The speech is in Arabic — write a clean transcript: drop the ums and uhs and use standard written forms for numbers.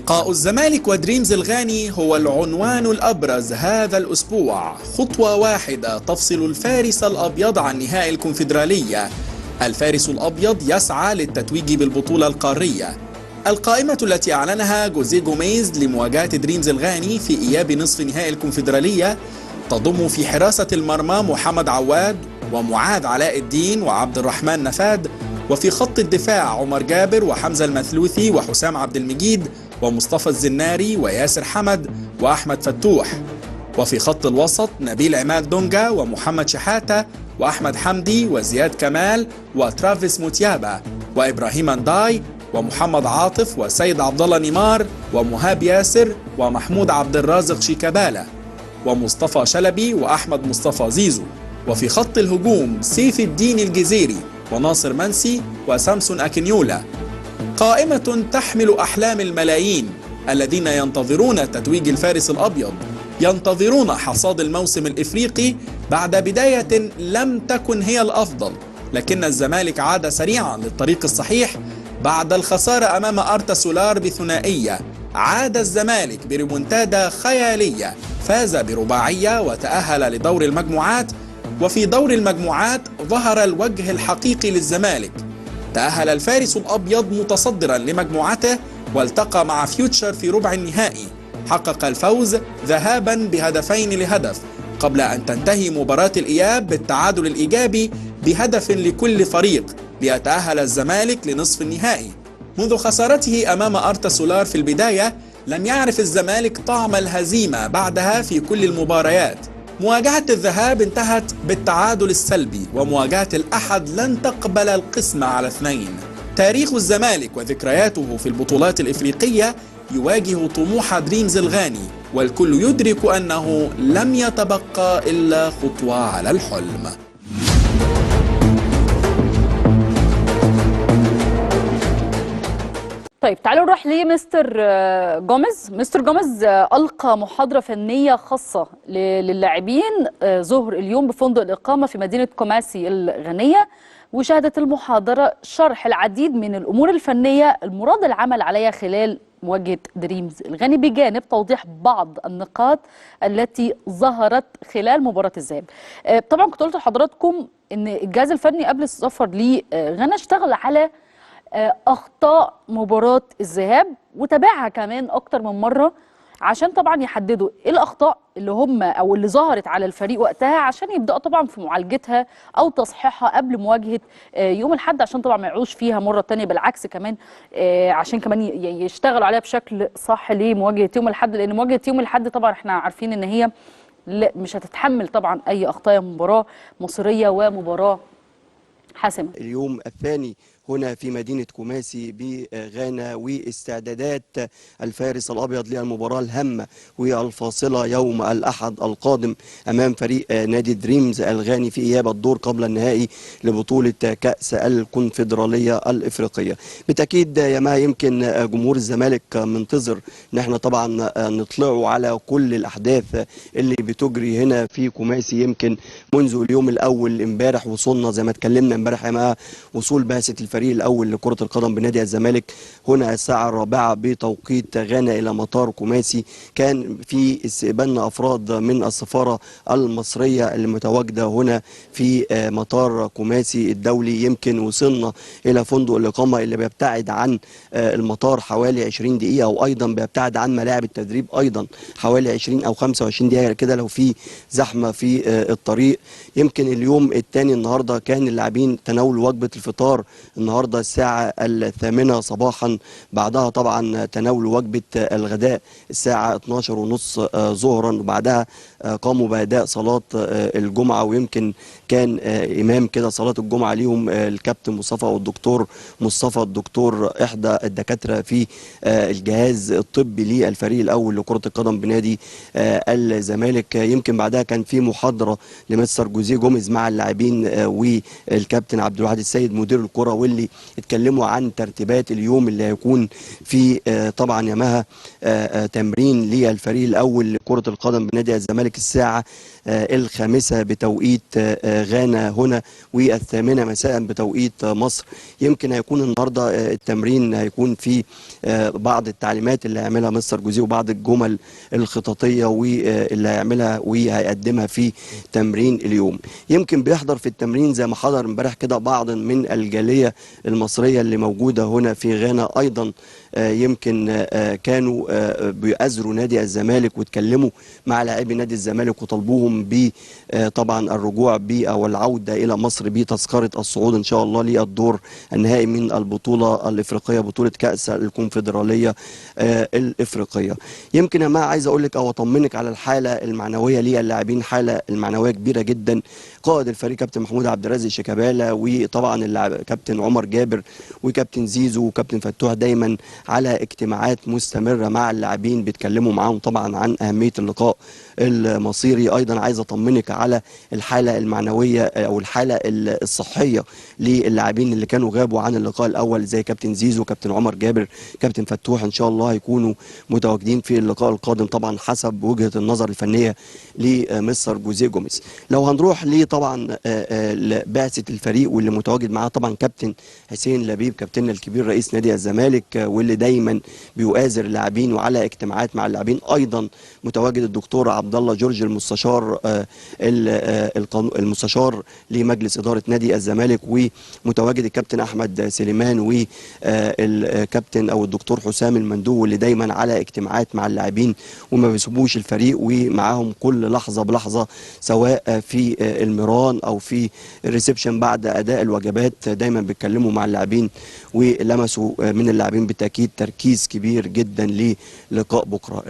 لقاء الزمالك ودريمز الغاني هو العنوان الأبرز هذا الأسبوع. خطوة واحدة تفصل الفارس الأبيض عن نهائي الكونفدرالية. الفارس الأبيض يسعى للتتويج بالبطولة القارية. القائمة التي أعلنها جوزيه جوميز لمواجهة دريمز الغاني في إياب نصف نهائي الكونفدرالية تضم في حراسة المرمى محمد عواد ومعاذ علاء الدين وعبد الرحمن نفاد، وفي خط الدفاع عمر جابر وحمزة المثلوثي وحسام عبد المجيد ومصطفى الزناري وياسر حمد وأحمد فتوح، وفي خط الوسط نبيل عماد دونجا ومحمد شحاتة وأحمد حمدي وزياد كمال وترافيس موتيابا وإبراهيم انداي ومحمد عاطف وسيد عبد الله نيمار ومهاب ياسر ومحمود عبد الرازق شيكابالا ومصطفى شلبي وأحمد مصطفى زيزو. وفي خط الهجوم سيف الدين الجزيري وناصر منسي وسامسون أكينيولا. قائمة تحمل أحلام الملايين الذين ينتظرون تتويج الفارس الأبيض، ينتظرون حصاد الموسم الإفريقي بعد بداية لم تكن هي الأفضل، لكن الزمالك عاد سريعا للطريق الصحيح بعد الخسارة أمام أرتا سولار بثنائية. عاد الزمالك بريمونتادا خيالية، فاز برباعية وتأهل لدور المجموعات. وفي دور المجموعات ظهر الوجه الحقيقي للزمالك. تأهل الفارس الأبيض متصدرا لمجموعته والتقى مع فيوتشر في ربع النهائي. حقق الفوز ذهابا ب2-0 قبل أن تنتهي مباراة الإياب بالتعادل الإيجابي بهدف لكل فريق ليتأهل الزمالك لنصف النهائي. منذ خسارته أمام أرتا سولار في البداية لم يعرف الزمالك طعم الهزيمة بعدها في كل المباريات. مواجهة الذهاب انتهت بالتعادل السلبي، ومواجهة الأحد لن تقبل القسمة على 2. تاريخ الزمالك وذكرياته في البطولات الإفريقية يواجه طموح دريمز الغاني، والكل يدرك أنه لم يتبقى إلا خطوة على الحلم. طيب تعالوا نروح لمستر جوميز. مستر جوميز ألقى محاضرة فنية خاصة للاعبين ظهر اليوم بفندق الإقامة في مدينة كوماسي الغنية، وشهدت المحاضرة شرح العديد من الأمور الفنية المراد العمل عليها خلال مواجهة دريمز الغاني، بجانب توضيح بعض النقاط التي ظهرت خلال مباراة الذهاب. طبعا كنت قلت لحضراتكم ان الجهاز الفني قبل السفر لغانا اشتغل على اخطاء مباراة الذهاب وتابعها كمان اكتر من مرة عشان طبعا يحددوا ايه الاخطاء اللي هم او اللي ظهرت على الفريق وقتها، عشان يبداوا طبعا في معالجتها او تصحيحها قبل مواجهة يوم الاحد، عشان طبعا ما يعودوش فيها مرة تانية، بالعكس كمان عشان كمان يشتغلوا عليها بشكل صح لمواجهة يوم الاحد، لان مواجهة يوم الاحد طبعا احنا عارفين ان هي لا مش هتتحمل طبعا اي اخطاء، مباراة مصيرية ومباراة حاسمة. اليوم الثاني هنا في مدينة كوماسي بغانا، واستعدادات الفارس الأبيض للمباراة الهامة والفاصلة يوم الأحد القادم أمام فريق نادي دريمز الغاني في إياب الدور قبل النهائي لبطولة كأس الكونفدرالية الإفريقية. بالتأكيد يا ما يمكن جمهور الزمالك منتظر إن احنا طبعا نطلعوا على كل الأحداث اللي بتجري هنا في كوماسي. يمكن منذ اليوم الأول امبارح وصلنا زي ما اتكلمنا امبارح يا ما وصول بعثة الفريق الأول لكرة القدم بنادي الزمالك هنا الساعة 4 بتوقيت غانا إلى مطار كوماسي. كان في استقبالنا أفراد من السفارة المصرية اللي متواجدة هنا في مطار كوماسي الدولي. يمكن وصلنا إلى فندق الإقامة اللي بيبتعد عن المطار حوالي 20 دقيقة، وأيضا بيبتعد عن ملاعب التدريب أيضا حوالي 20 أو 25 دقيقة كده لو في زحمة في الطريق. يمكن اليوم الثاني النهاردة كان اللاعبين تناولوا وجبة الفطار النهارده الساعة 8 صباحا، بعدها طبعا تناولوا وجبة الغداء الساعة 12:30 ظهرا، وبعدها قاموا بأداء صلاة الجمعة. ويمكن كان إمام كده صلاة الجمعة ليهم الكابتن مصطفى والدكتور مصطفى، الدكتور إحدى الدكاترة في الجهاز الطبي للفريق الأول لكرة القدم بنادي الزمالك. يمكن بعدها كان في محاضرة لمستر جوزيه جوميز مع اللاعبين والكابتن عبد الواحد السيد مدير الكرة، واللي اتكلموا عن ترتيبات اليوم اللي هيكون في طبعا يا مها تمرين للفريق الأول لكرة كرة القدم بنادي الزمالك الساعة 5 بتوقيت غانا هنا، و8 مساء بتوقيت مصر. يمكن هيكون النهارده التمرين هيكون فيه بعض التعليمات اللي هيعملها مستر جوزيه وبعض الجمل الخططية واللي هيعملها وهيقدمها في تمرين اليوم. يمكن بيحضر في التمرين زي ما حضر امبارح كده بعض من الجالية المصرية اللي موجودة هنا في غانا. أيضا يمكن كانوا بيأزروا نادي الزمالك واتكلموا مع لاعبي نادي الزمالك وطلبوهم ب طبعا الرجوع او العوده الى مصر بتذكره الصعود ان شاء الله للدور النهائي من البطوله الافريقيه، بطوله كاس الكونفدراليه الافريقيه. يمكن ما عايز اقول لك او اطمنك على الحاله المعنويه للاعبين، حاله المعنويه كبيره جدا. قائد الفريق كابتن محمود عبد الرازق شيكابالا، وطبعا كابتن عمر جابر وكابتن زيزو وكابتن فتوح دايما على اجتماعات مستمره مع اللاعبين، بيتكلموا معاهم طبعا عن اهميه اللقاء المصيري. ايضا عايز اطمنك على الحاله المعنويه او الحاله الصحيه للاعبين اللي كانوا غابوا عن اللقاء الاول زي كابتن زيزو، كابتن عمر جابر، كابتن فتوح، ان شاء الله هيكونوا متواجدين في اللقاء القادم طبعا حسب وجهه النظر الفنيه لمستر جوزيه جوميز. لو هنروح طبعا بعثه الفريق واللي متواجد معاه طبعا كابتن حسين لبيب كابتننا الكبير رئيس نادي الزمالك، واللي دايما بيؤازر اللاعبين وعلى اجتماعات مع اللاعبين. ايضا متواجد الدكتور عبد الله جورج المستشار المستشار لمجلس اداره نادي الزمالك، ومتواجد الكابتن احمد سليمان والكابتن او الدكتور حسام المندوب، اللي دايما على اجتماعات مع اللاعبين وما بيسيبوش الفريق ومعاهم كل لحظه بلحظه، سواء في الميران او في الريسبشن بعد اداء الوجبات. دايما بيتكلموا مع اللاعبين ولمسوا من اللاعبين بالتاكيد تركيز كبير جدا للقاء بكره.